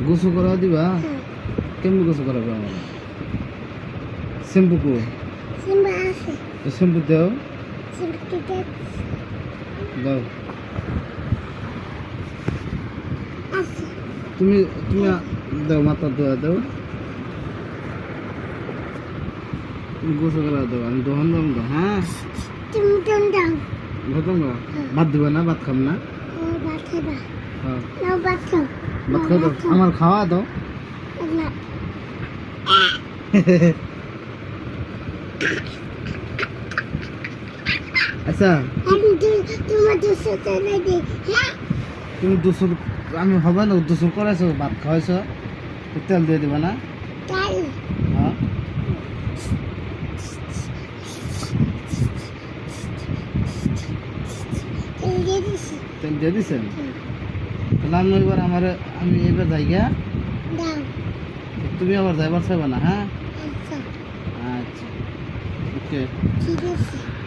গোসল করা দিবা কেমন গোসল করাবে আমার শ্যাম্পু কো শ্যাম্পু দাও দাও তুমি তুমি দাও মাথা ধোয়া দাও গোসল করা দাও আমি দহন দাম দাও হ্যাঁ ভাত দিবা না ভাত খাম না হ্যাঁ ভাত খাও দাও আমার খাওয়া দাও আচ্ছা তুমি দুশোর আমি হবে না দুশোর করেছো ভাত খাওয়াইছো তেল দিয়ে দিবা না হ্যাঁ তেল দিয়ে দিছেন তাহলে আমি এবার আমি এবার যাই গিয়া তুমি আবার যাইবার চাইবা না হ্যাঁ আচ্ছা ওকে ঠিক আছে